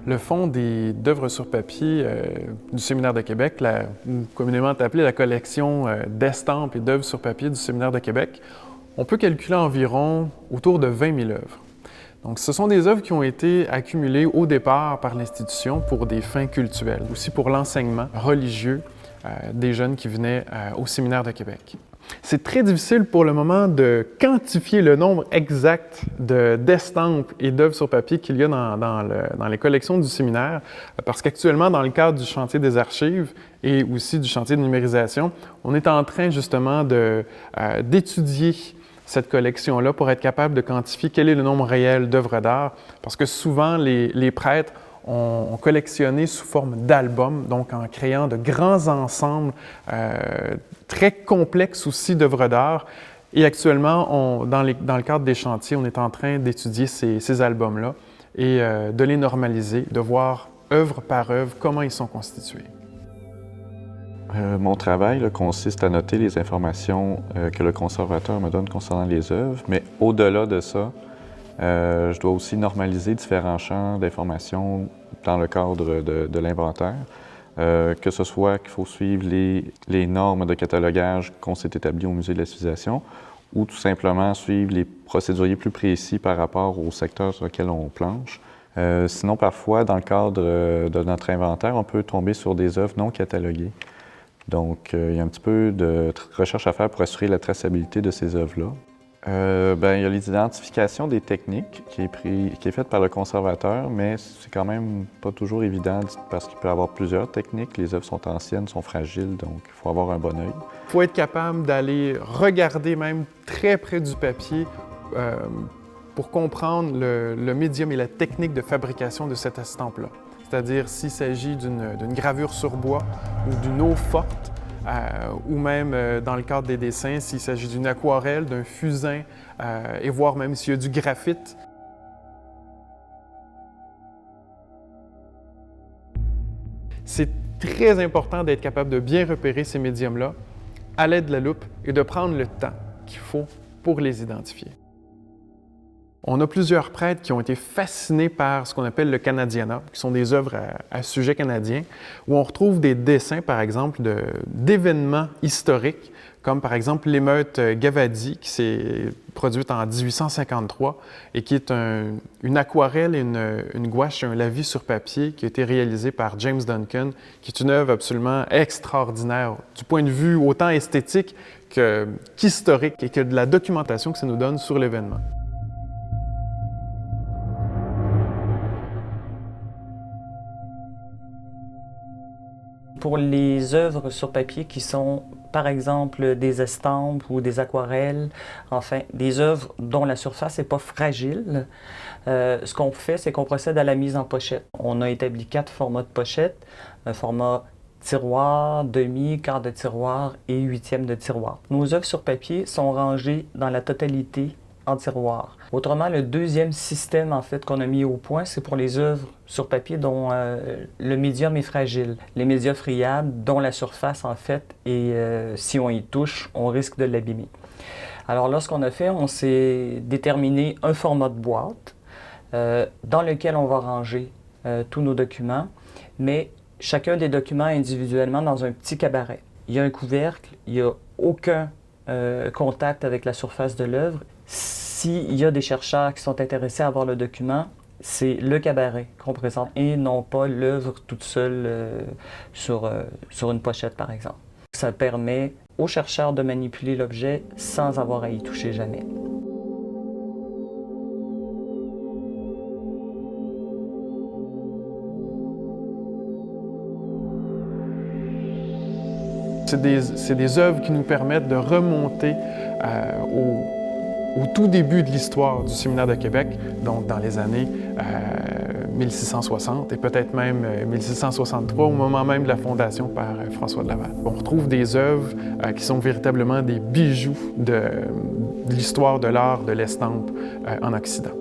Le fonds d'œuvres sur papier du Séminaire de Québec, communément appelée la collection d'estampes et d'œuvres sur papier du Séminaire de Québec, on peut calculer environ autour de 20 000 œuvres. Donc, ce sont des œuvres qui ont été accumulées au départ par l'institution pour des fins cultuelles, aussi pour l'enseignement religieux des jeunes qui venaient au Séminaire de Québec. C'est très difficile pour le moment de quantifier le nombre exact d'estampes et d'œuvres sur papier qu'il y a dans les collections du séminaire, parce qu'actuellement, dans le cadre du chantier des archives et aussi du chantier de numérisation, on est en train justement d'étudier cette collection-là pour être capable de quantifier quel est le nombre réel d'œuvres d'art, parce que souvent, les prêtres ont collectionné sous forme d'albums, donc en créant de grands ensembles très complexes aussi d'œuvres d'art. Et actuellement, dans le cadre des chantiers, on est en train d'étudier ces albums-là et de les normaliser, de voir œuvre par œuvre comment ils sont constitués. Mon travail consiste à noter les informations que le conservateur me donne concernant les œuvres, mais au-delà de ça, je dois aussi normaliser différents champs d'informations dans le cadre de l'inventaire, que ce soit qu'il faut suivre les normes de catalogage qu'on s'est établies au Musée de la civilisation ou tout simplement suivre les procéduriers plus précis par rapport au secteur sur lequel on planche. Sinon, parfois, dans le cadre de notre inventaire, on peut tomber sur des œuvres non cataloguées. Donc, il y a un petit peu de recherche à faire pour assurer la traçabilité de ces œuvres-là. Il y a l'identification des techniques qui est faite par le conservateur, mais c'est quand même pas toujours évident parce qu'il peut y avoir plusieurs techniques. Les œuvres sont anciennes, sont fragiles, donc il faut avoir un bon œil. Il faut être capable d'aller regarder même très près du papier pour comprendre le médium et la technique de fabrication de cette estampe-là. C'est-à-dire s'il s'agit d'une gravure sur bois ou d'une eau forte, ou même dans le cadre des dessins, s'il s'agit d'une aquarelle, d'un fusain, et voire même s'il y a du graphite. C'est très important d'être capable de bien repérer ces médiums-là à l'aide de la loupe et de prendre le temps qu'il faut pour les identifier. On a plusieurs prêtres qui ont été fascinés par ce qu'on appelle le canadianat, qui sont des œuvres à sujet canadien, où on retrouve des dessins, par exemple, d'événements historiques, comme par exemple l'émeute Gavadi, qui s'est produite en 1853 et qui est une aquarelle et une gouache et un lavis sur papier qui a été réalisé par James Duncan, qui est une œuvre absolument extraordinaire du point de vue autant esthétique qu'historique et que de la documentation que ça nous donne sur l'événement. Pour les œuvres sur papier qui sont, par exemple, des estampes ou des aquarelles, enfin, des œuvres dont la surface n'est pas fragile, ce qu'on fait, c'est qu'on procède à la mise en pochette. On a établi 4 formats de pochette, un format tiroir, demi, quart de tiroir et 8e de tiroir. Nos œuvres sur papier sont rangées dans la totalité en tiroir. Autrement, le deuxième système en fait qu'on a mis au point, c'est pour les œuvres sur papier dont le médium est fragile. Les médias friables dont la surface en fait, et si on y touche, on risque de l'abîmer. Alors là, ce qu'on a fait, on s'est déterminé un format de boîte dans lequel on va ranger tous nos documents, mais chacun des documents individuellement dans un petit cabaret. Il y a un couvercle, il n'y a aucun contact avec la surface de l'œuvre. S'il y a des chercheurs qui sont intéressés à avoir le document, c'est le cabaret qu'on présente et non pas l'œuvre toute seule sur une pochette, par exemple. Ça permet aux chercheurs de manipuler l'objet sans avoir à y toucher jamais. C'est des œuvres qui nous permettent de remonter au tout début de l'histoire du Séminaire de Québec, donc dans les années 1660 et peut-être même 1663, au moment même de la fondation par François de Laval. On retrouve des œuvres qui sont véritablement des bijoux de l'histoire de l'art de l'estampe en Occident.